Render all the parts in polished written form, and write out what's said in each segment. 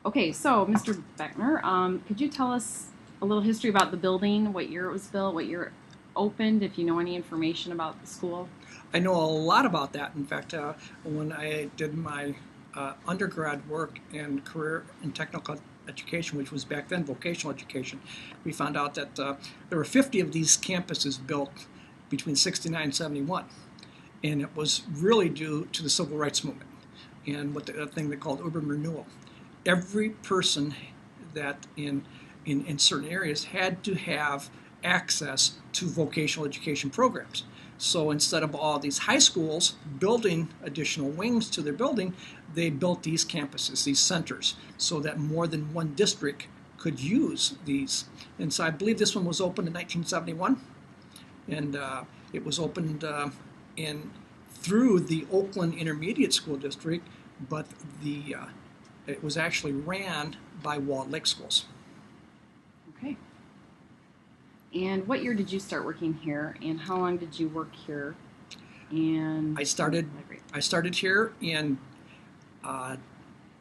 Okay, so Mr. Beckner, could you tell us a little history about the building, what year it was built, what year it opened, if you know any information about the school? I know a lot about that. In fact, when I did my undergrad work and career in technical education, which was back then vocational education, we found out that there were 50 of these campuses built between 69 and 71. And it was really due to the civil rights movement and what the thing they called urban renewal. Every person that in certain areas had to have access to vocational education programs. So instead of all these high schools building additional wings to their building, they built these campuses, these centers, so that more than one district could use these. And so I believe this one was opened in 1971, and it was opened in through the Oakland Intermediate School District, but it was actually ran by Walled Lake Schools. Okay. And what year did you start working here, and how long did you work here? And I started here in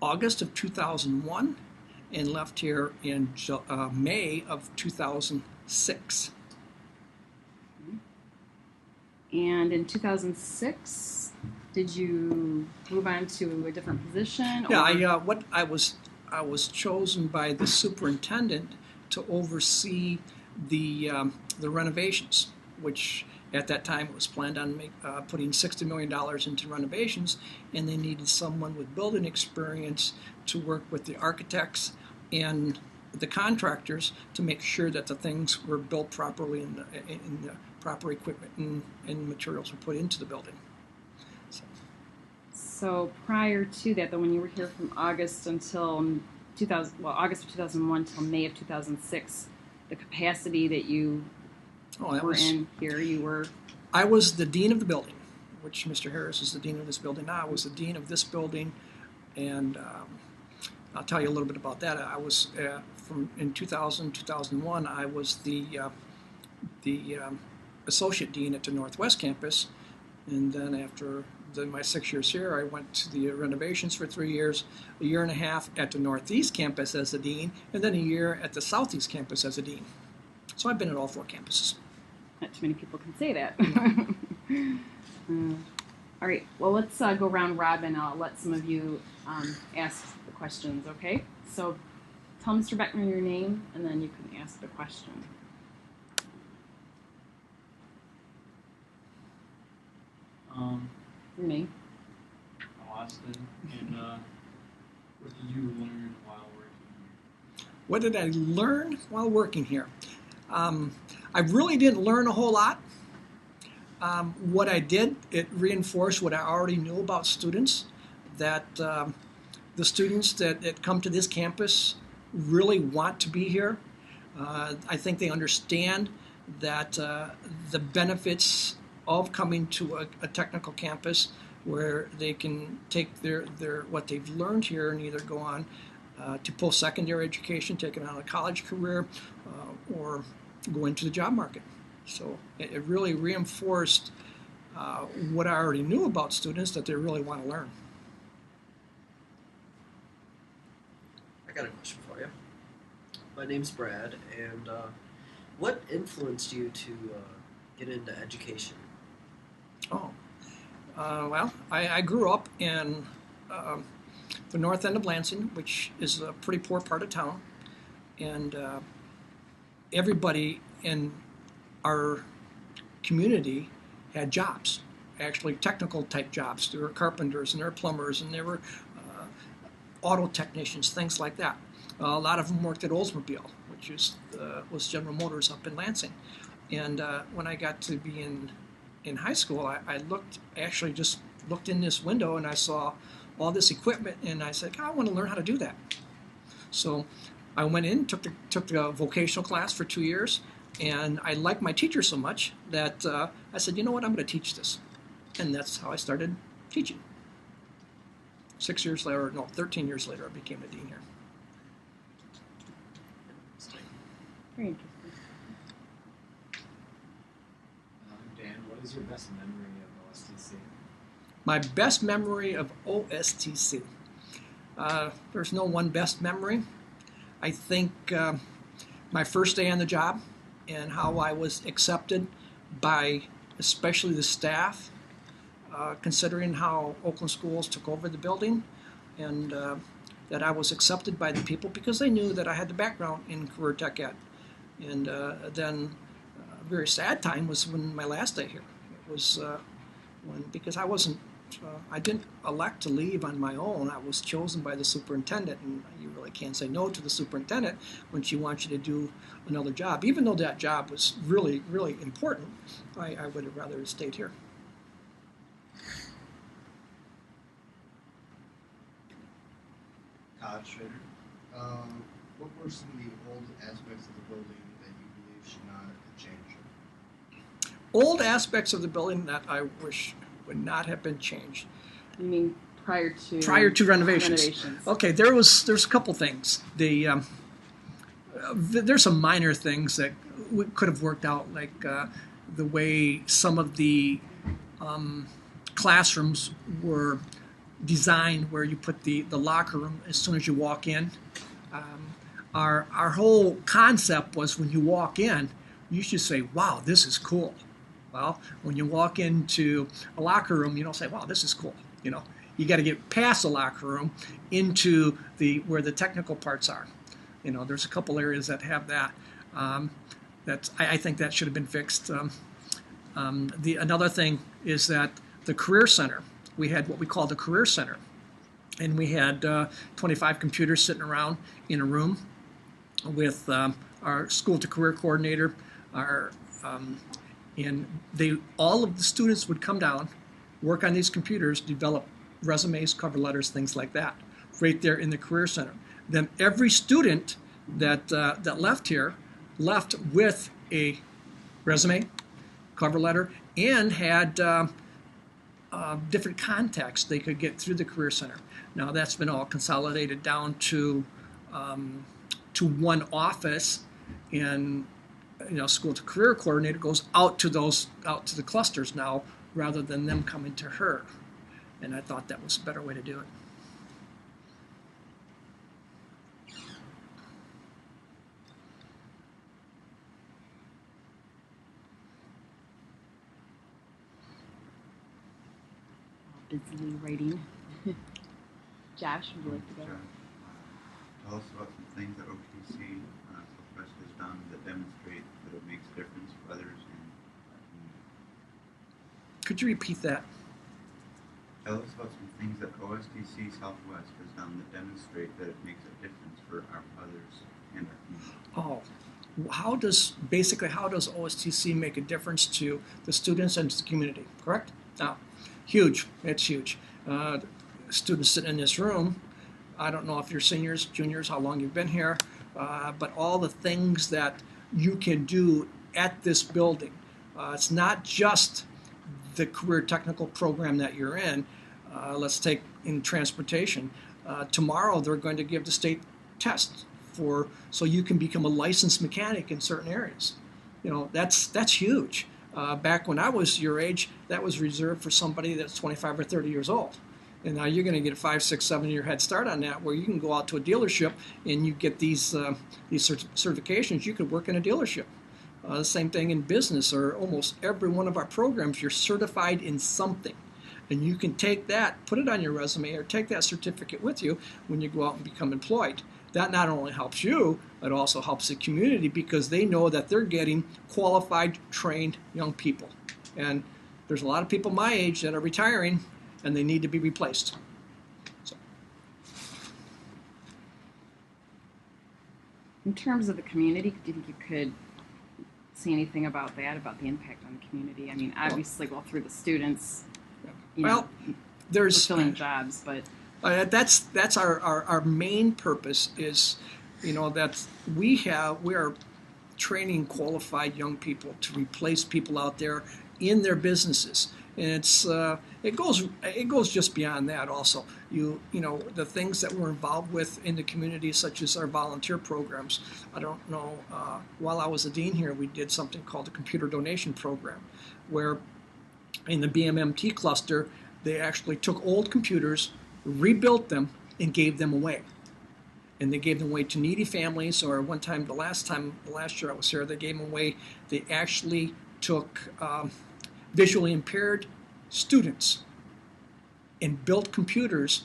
August of 2001 and left here in May of 2006. And in 2006, did you move on to a different position? Yeah, I was chosen by the superintendent to oversee the renovations, which at that time it was planned on putting $60 million into renovations, and they needed someone with building experience to work with the architects and the contractors to make sure that the things were built properly and the proper equipment and materials were put into the building. So prior to that, though, when you were here from August until August of 2001 till May of 2006, the capacity that you were in here, you were... I was the dean of the building, which Mr. Harris is the dean of this building now. I was the dean of this building, and I'll tell you a little bit about that. I was, in 2000, 2001, I was the associate dean at the Northwest campus, and then after my 6 years here, I went to the renovations for 3 years, a year and a half at the Northeast campus as the dean, and then a year at the Southeast campus as a dean. So I've been at all 4 campuses. Not too many people can say that. All right, well, let's go round robin. I'll let some of you ask the questions, okay? So tell Mr. Beckner your name, and then you can ask the question. Your name? Austin, and what did you learn while working here? What did I learn while working here? I really didn't learn a whole lot. What I did, it reinforced what I already knew about students, that the students that come to this campus really want to be here. I think they understand that the benefits of coming to a technical campus where they can take their what they've learned here and either go on to post-secondary education, take it on a college career, or go into the job market. So it really reinforced what I already knew about students, that they really want to learn. I got a question for you. My name's Brad, and what influenced you to get into education? Oh, well, I grew up in the north end of Lansing, which is a pretty poor part of town, and everybody in our community had jobs, actually technical type jobs. There were carpenters and there were plumbers and there were auto technicians, things like that. A lot of them worked at Oldsmobile, which was General Motors up in Lansing. And when I got to be in high school, I just looked in this window and I saw all this equipment, and I said, I want to learn how to do that. So I went in, took the vocational class for 2 years, and I liked my teacher so much that I said, you know what, I'm going to teach this. And that's how I started teaching. 13 years later, I became a dean here. Very interesting. Dan, what is your best memory of OSTC? My best memory of OSTC. There's no one best memory. I think my first day on the job and how I was accepted by especially the staff, considering how Oakland Schools took over the building, and that I was accepted by the people because they knew that I had the background in career tech ed. And then a very sad time was when my last day here. It was because I didn't elect to leave on my own. I was chosen by the superintendent, and you really can't say no to the superintendent when she wants you to do another job. Even though that job was really, really important, I would have rather stayed here. Todd Schrader. What were some of the old aspects of the building that you believe should not have changed? Old aspects of the building that I wish would not have been changed. You mean prior to renovations? Okay, there's a couple things. There's some minor things that we could have worked out, like the way some of the classrooms were designed, where you put the locker room as soon as you walk in. Our whole concept was when you walk in, you should say, "Wow, this is cool." Well, when you walk into a locker room, you don't say, "Wow, this is cool." You know, you got to get past the locker room into where the technical parts are. You know, there's a couple areas that have that. I think that should have been fixed. Another thing is that the career center. We had what we called the career center, and we had 25 computers sitting around in a room with our school to career coordinator, and all of the students would come down, work on these computers, develop resumes, cover letters, things like that, right there in the career center. Then every student that left here left with a resume, cover letter, and had different contacts they could get through the career center. Now that's been all consolidated down to one office, and school to career coordinator goes out to the clusters now rather than them coming to her. And I thought that was a better way to do it. Busily writing. Josh, would you like to go? Tell us about some things that OTC Southwest has done that demonstrate that it makes a difference for others in our community. Could you repeat that? Tell us about some things that OSTC Southwest has done that demonstrate that it makes a difference for our others and our community. Oh, how does OSTC make a difference to the students and to the community? Correct? Now, huge. It's huge. Students sitting in this room, I don't know if you're seniors, juniors, how long you've been here, but all the things that you can do at this building. It's not just the career technical program that you're in. Let's take in transportation. Tomorrow they're going to give the state test so you can become a licensed mechanic in certain areas. That's huge. Back when I was your age, that was reserved for somebody that's 25 or 30 years old. And now you're going to get a 5, 6, 7 year head start on that, where you can go out to a dealership and you get these certifications. You could work in a dealership. The same thing in business, or almost every one of our programs, you're certified in something. And you can take that, put it on your resume, or take that certificate with you when you go out and become employed. That not only helps you, it also helps the community, because they know that they're getting qualified, trained young people. And there's a lot of people my age that are retiring, and they need to be replaced. So. In terms of the community, do you think you could say anything about that, about the impact on the community? I mean, obviously, through the students, there's fulfilling jobs, but that's our main purpose is, that we are training qualified young people to replace people out there in their businesses. And it goes just beyond that also. The things that we're involved with in the community, such as our volunteer programs. I don't know, while I was a dean here, we did something called the Computer Donation Program, where in the BMMT cluster, they actually took old computers, rebuilt them, and gave them away. And they gave them away to needy families, or one time, the last year I was here, they gave them away. They actually took visually impaired students and built computers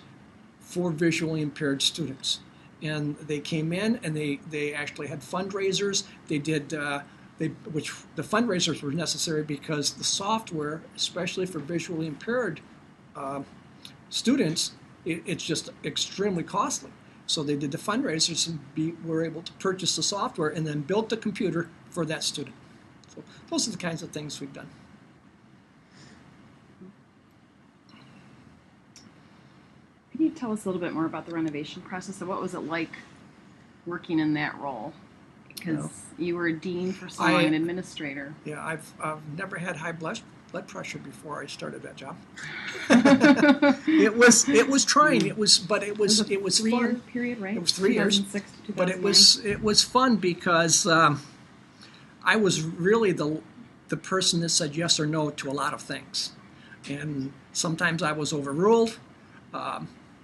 for visually impaired students. And they came in and they actually had fundraisers. They did, which the fundraisers were necessary because the software, especially for visually impaired students, it's just extremely costly. So they did the fundraisers and were able to purchase the software and then built the computer for that student. So those are the kinds of things we've done. Can you tell us a little bit more about the renovation process? So what was it like working in that role? Because you were a dean for so long, an administrator. Yeah, I've never had high blood pressure before I started that job. It was trying. It was 3-year fun. period, right? It was 3 years, 2006 to 2009. but it was fun because I was really the person that said yes or no to a lot of things, and sometimes I was overruled.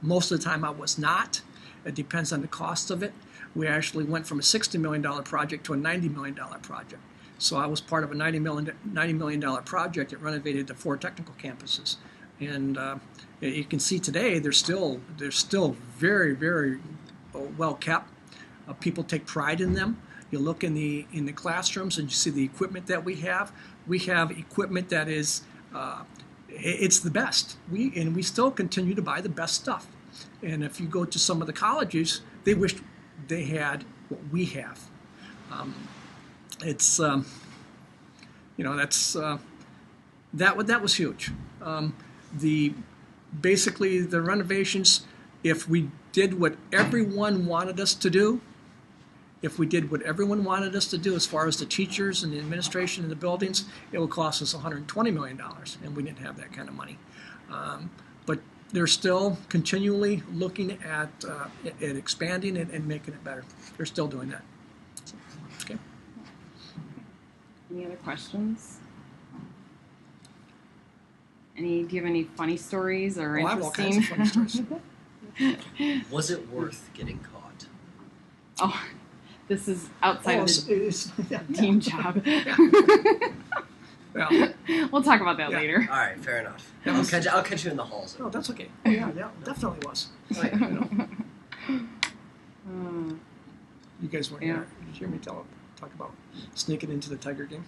Most of the time I was not. It depends on the cost of it. We actually went from a $60 million project to a $90 million project. So I was part of a $90 million project that renovated the 4 technical campuses. And you can see today they're still very, very well kept. People take pride in them. You look in the classrooms and you see the equipment that we have. We have equipment that is it's the best. We still continue to buy the best stuff. And if you go to some of the colleges, they wish they had what we have. It's that was huge. Basically the renovations, if we did what everyone wanted us to do, as far as the teachers and the administration and the buildings, it would cost us $120 million, and we didn't have that kind of money. But they're still continually looking at expanding it and making it better. They're still doing that. Okay. Any other questions? Do you have any funny stories or I have all kinds of funny stories. Was it worth getting caught? Oh, this is outside of the Yeah. team job. Well, We'll talk about that Yeah. later. All right, fair enough. That was- I'll catch you in the halls. no, that's okay. Yeah, definitely was. Oh, yeah. You guys weren't Yeah. here. Did you hear me talk about sneaking into the Tiger game?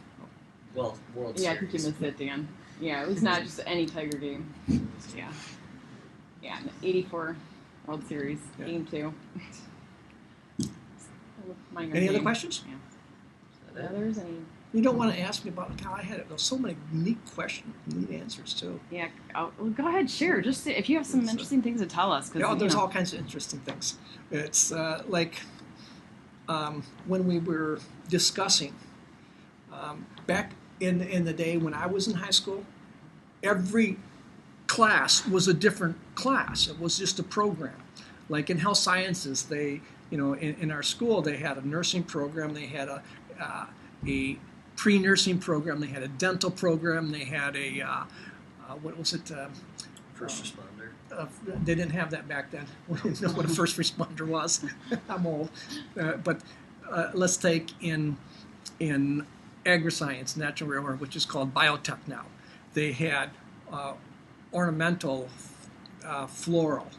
Well, World Yeah, I Series. think you missed it, Dan. Yeah, it was not just any Tiger game. Yeah. Yeah, 84 World Series, Yeah. Game 2. Minor Any other game. questions? Is that it? Others? Any? You don't want to ask me about how I had it. There's so many neat questions, neat answers too. Yeah, well, go ahead, share. Just if you have some interesting things to tell us. Cause, There's all kinds of interesting things. It's like when we were discussing back in the day when I was in high school, every class was a different class. It was just a program. Like in health sciences, in our school they had a nursing program, they had a pre-nursing program, they had a dental program, they had a First responder. they didn't have that back then. We didn't know what a first responder was. I'm old. But let's take in agri-science, natural real, which is called biotech now. They had ornamental, floral.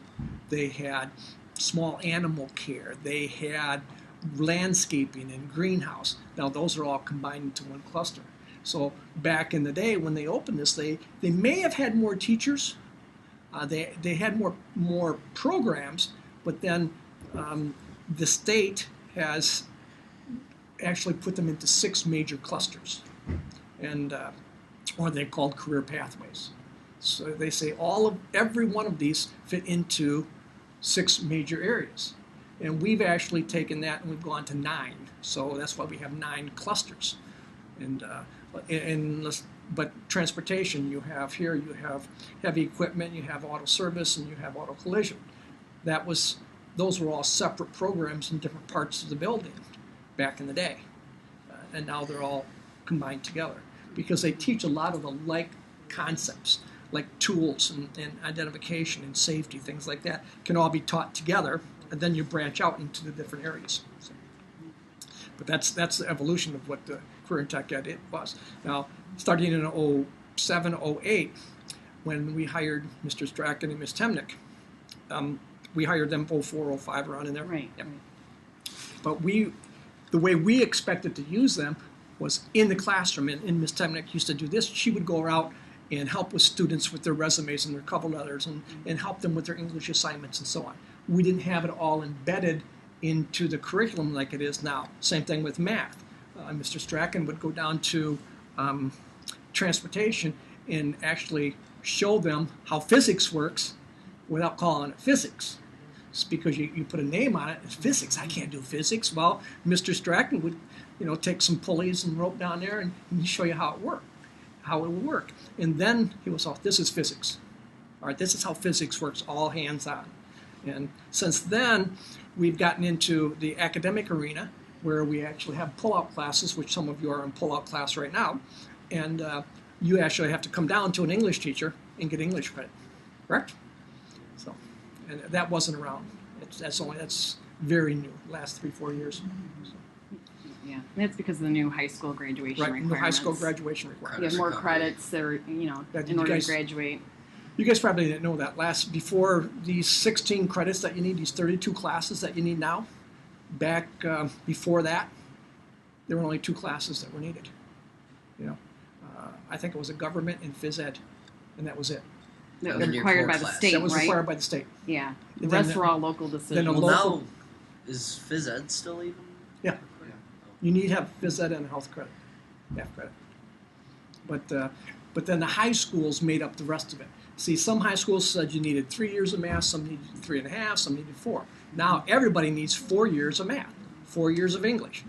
They had small animal care. They had landscaping and greenhouse. Now those are all combined into one cluster. So back in the day when they opened this, they may have had more teachers. They had more programs, but then the state has actually put them into 6 major clusters, and or they're called career pathways. So they say every one of these fit into 6 major areas. And we've actually taken that and we've gone to 9. So that's why we have 9 clusters. But transportation, you have heavy equipment, you have auto service, and you have auto collision. Those were all separate programs in different parts of the building back in the day. And now they're all combined together because they teach a lot of the like concepts. like tools and identification and safety, things like that, can all be taught together, and then you branch out into the different areas. So, but that's the evolution of what the Career in Tech Ed it was. Now, starting in 07, 08, when we hired Mr. Strachan and Ms. Temnick, we hired them 04, 05, around in there. Right. Yep. Right. But the way we expected to use them was in the classroom, and Ms. Temnick used to do this. She would go out and help with students with their resumes and their cover letters and help them with their English assignments and so on. We didn't have it all embedded into the curriculum like it is now. Same thing with math. Mr. Strachan would go down to transportation and actually show them how physics works without calling it physics. It's because you put a name on it. It's physics. I can't do physics. Well, Mr. Strachan would, take some pulleys and rope down there and show you how it would work. And then he was off. This is physics. All right, this is how physics works. All hands on. And since then, we've gotten into the academic arena where we actually have pull-out classes, which some of you are in pull-out class right now, and you actually have to come down to an English teacher and get English credit. Correct? So, and that wasn't around. That's very new, last 3-4 years. So. Yeah, and that's because of the new high school graduation Right, requirements. the high school graduation requirements. You have more Recovery. credits that are, Yeah, in order to graduate. You guys probably didn't know that. Before these 16 credits that you need, these 32 classes that you need now, back before that, there were only 2 classes that were needed. I think it was a government and phys ed, and that was it. That And was then your required core by the class. state, That was right? required by the state. Yeah. The And rest then were all local decisions. a Well, local- now is phys ed still even? Yeah. You need to have phys ed and health credit, half credit. But then the high schools made up the rest of it. See, some high schools said you needed 3 years of math, some needed 3.5, some needed 4. Now everybody needs 4 years of math, 4 years of English,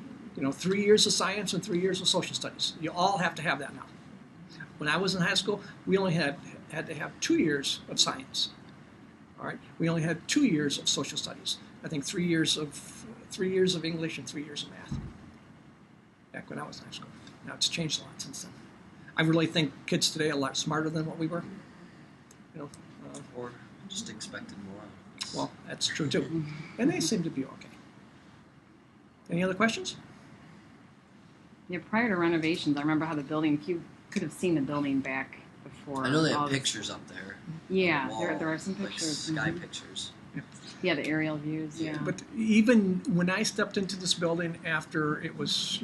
3 years of science and 3 years of social studies. You all have to have that now. When I was in high school, we only had to have 2 years of science. All right, we only had 2 years of social studies. I think 3 years of English and 3 years of math. Back when I was in high school. Now it's changed a lot since then. I really think kids today are a lot smarter than what we were. Or just expected more out of us? Well, that's true too. And they seem to be okay. Any other questions? Yeah, prior to renovations, I remember how the building, if you could have seen the building back before. I know they all have this- pictures up there. Yeah, on the wall, there are some like pictures. sky Mhm. pictures. Yeah, the aerial views, yeah. But even when I stepped into this building after it was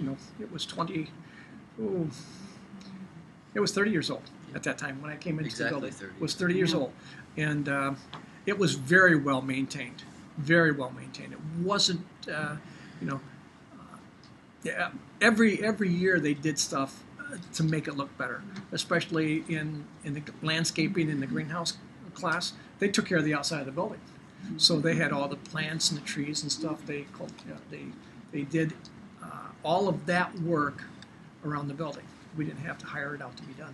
30 years old at that time when I came into Exactly the building. 30 It was 30 years Yeah. old. And it was very well maintained. Very well maintained. It wasn't, yeah, every year they did stuff to make it look better, especially in the landscaping in the greenhouse class. They took care of the outside of the building. So they had all the plants and the trees and stuff. They did all of that work around the building. We didn't have to hire it out to be done.